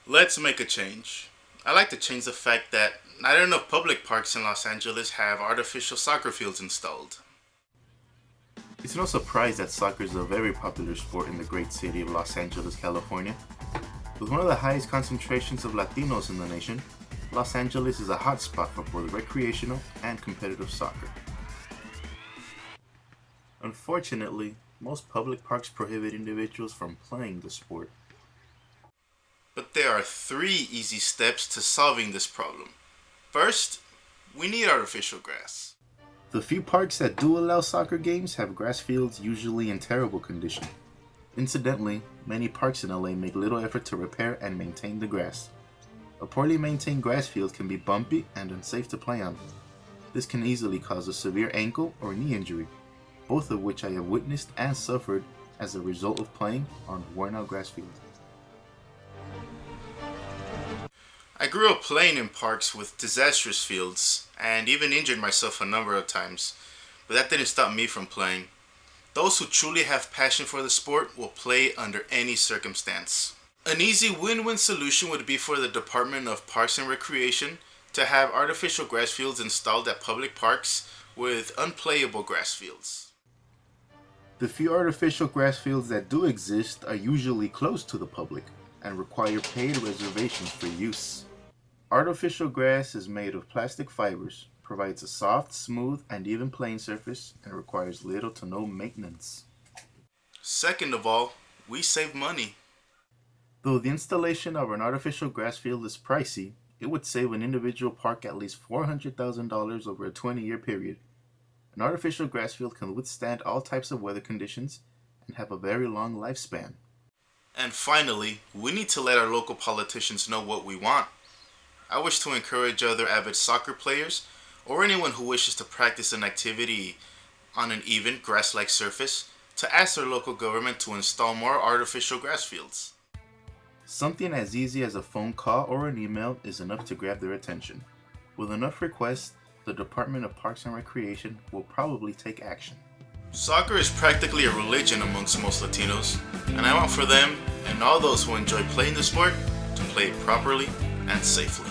Let's make a change. I like to change the fact that not enough public parks in Los Angeles have artificial soccer fields installed. It's no surprise that soccer is a very popular sport in the great city of Los Angeles, California. With one of the highest concentrations of Latinos in the nation, Los Angeles is a hotspot for both recreational and competitive soccer. Unfortunately, most public parks prohibit individuals from playing the sport. But there are three easy steps to solving this problem. First, we need artificial grass. The few parks that do allow soccer games have grass fields usually in terrible condition. Incidentally, many parks in LA make little effort to repair and maintain the grass. A poorly maintained grass field can be bumpy and unsafe to play on. This can easily cause a severe ankle or knee injury, both of which I have witnessed and suffered as a result of playing on worn out grass fields. I grew up playing in parks with disastrous fields and even injured myself a number of times, but that didn't stop me from playing. Those who truly have passion for the sport will play under any circumstance. An easy win-win solution would be for the Department of Parks and Recreation to have artificial grass fields installed at public parks with unplayable grass fields. The few artificial grass fields that do exist are usually closed to the public and require paid reservations for use. Artificial grass is made of plastic fibers, provides a soft, smooth, and even playing surface, and requires little to no maintenance. Second of all, we save money. Though the installation of an artificial grass field is pricey, it would save an individual park at least $400,000 over a 20-year period. An artificial grass field can withstand all types of weather conditions and have a very long lifespan. And finally, we need to let our local politicians know what we want. I wish to encourage other avid soccer players or anyone who wishes to practice an activity on an even grass-like surface to ask their local government to install more artificial grass fields. Something as easy as a phone call or an email is enough to grab their attention. With enough requests, the Department of Parks and Recreation will probably take action. Soccer is practically a religion amongst most Latinos, and I want for them and all those who enjoy playing the sport to play it properly and safely.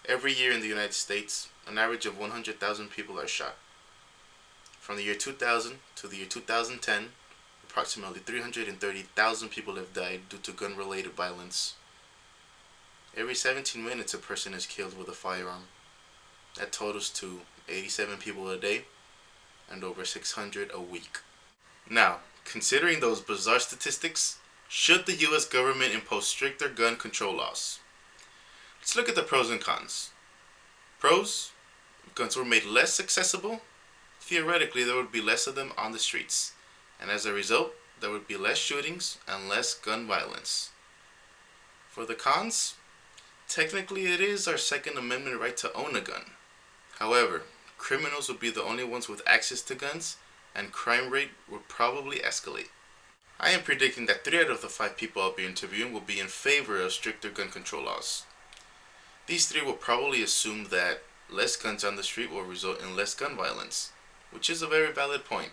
Every year in the United States, an average of 100,000 people are shot. From the year 2000 to the year 2010, approximately 330,000 people have died due to gun-related violence. Every 17 minutes, a person is killed with a firearm. That totals to 87 people a day and over 600 a week. Now, considering those bizarre statistics, should the US government impose stricter gun control laws? Let's look at the pros and cons. Pros: if guns were made less accessible, theoretically there would be less of them on the streets, and as a result, there would be less shootings and less gun violence. For the cons, technically it is our Second Amendment right to own a gun. However, criminals would be the only ones with access to guns, and crime rate would probably escalate. I am predicting that 3 out of the 5 people I'll be interviewing will be in favor of stricter gun control laws. These 3 will probably assume that less guns on the street will result in less gun violence, which is a very valid point.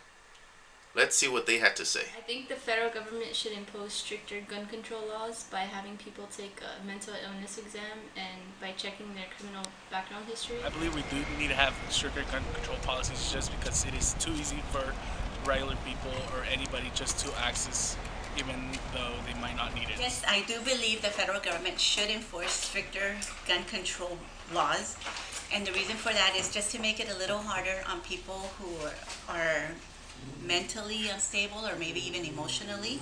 Let's see what they had to say. I think the federal government should impose stricter gun control laws by having people take a mental illness exam and by checking their criminal background history. I believe we do need to have stricter gun control policies just because it is too easy for regular people or anybody just to access, even though they might not need it. Yes, I do believe the federal government should enforce stricter gun control laws. And the reason for that is just to make it a little harder on people who are mentally unstable or maybe even emotionally.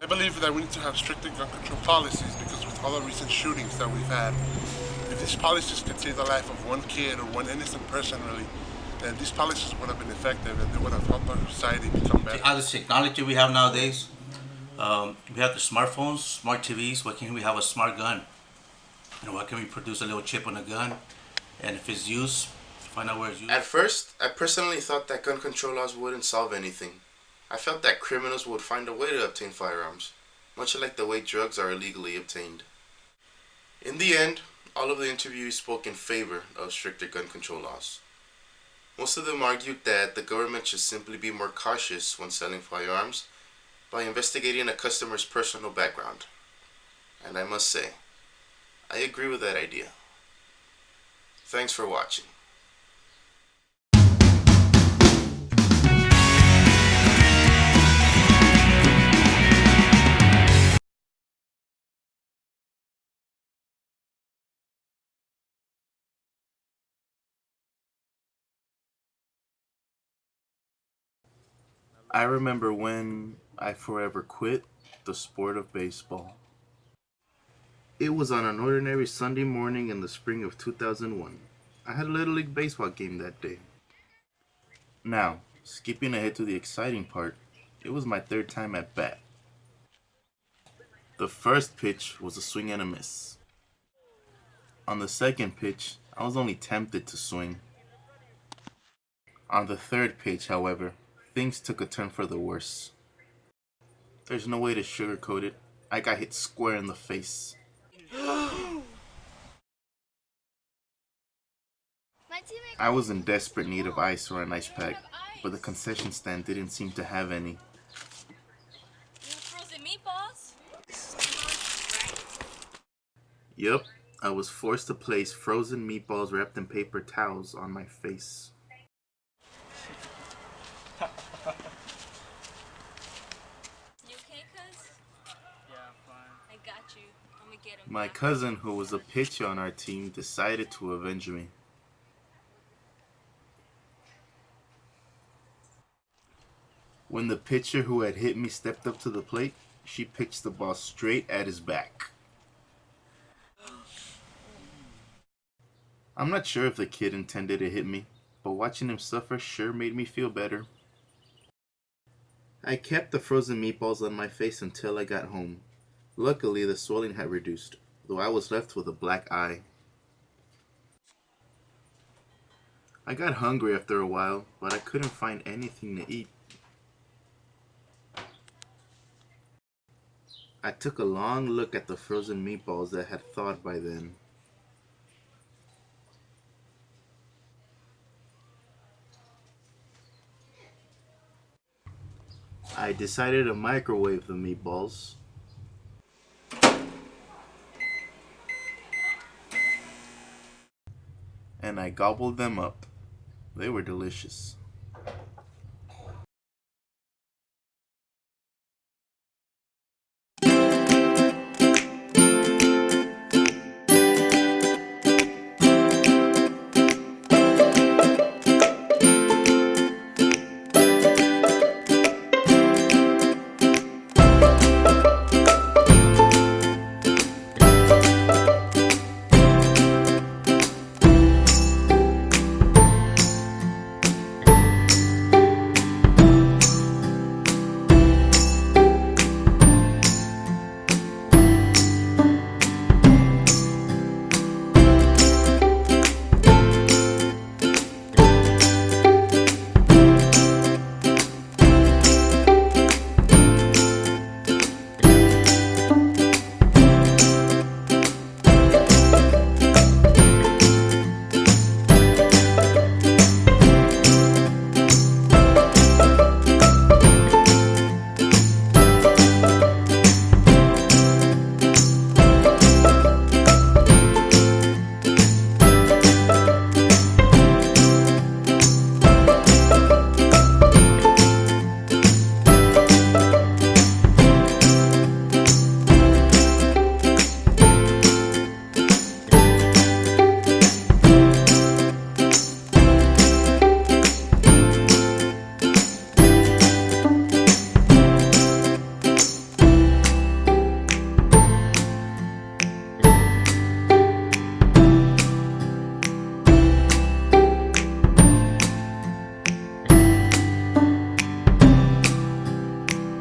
I believe that we need to have stricter gun control policies because with all the recent shootings that we've had, if these policies could save the life of one kid or one innocent person really, then these policies would have been effective and they would have helped our society become better. All this technology we have nowadays, we have the smartphones, smart TVs. Why can't we have a smart gun? You know, why can't we produce a little chip on a gun, and if it's used, find out where it's used? At first, I personally thought that gun control laws wouldn't solve anything. I felt that criminals would find a way to obtain firearms, much like the way drugs are illegally obtained. In the end, all of the interviewees spoke in favor of stricter gun control laws. Most of them argued that the government should simply be more cautious when selling firearms by investigating a customer's personal background. And I must say, I agree with that idea. Thanks for watching. I remember when I forever quit the sport of baseball. It was on an ordinary Sunday morning in the spring of 2001. I had a Little League baseball game that day. Now, skipping ahead to the exciting part, it was my third time at bat. The first pitch was a swing and a miss. On the second pitch, I was only tempted to swing. On the third pitch, however, things took a turn for the worse. There's no way to sugarcoat it. I got hit square in the face. I was in desperate need of ice or an ice pack, but the concession stand didn't seem to have any. Frozen meatballs? Yup, I was forced to place frozen meatballs wrapped in paper towels on my face. You okay, cuz? Yeah, fine. I got you. I'm gonna get him. My cousin, who was a pitcher on our team, decided to avenge me. When the pitcher who had hit me stepped up to the plate, she pitched the ball straight at his back. I'm not sure if the kid intended to hit me, but watching him suffer sure made me feel better. I kept the frozen meatballs on my face until I got home. Luckily, the swelling had reduced, though I was left with a black eye. I got hungry after a while, but I couldn't find anything to eat. I took a long look at the frozen meatballs that had thawed by then. I decided to microwave the meatballs. And I gobbled them up. They were delicious.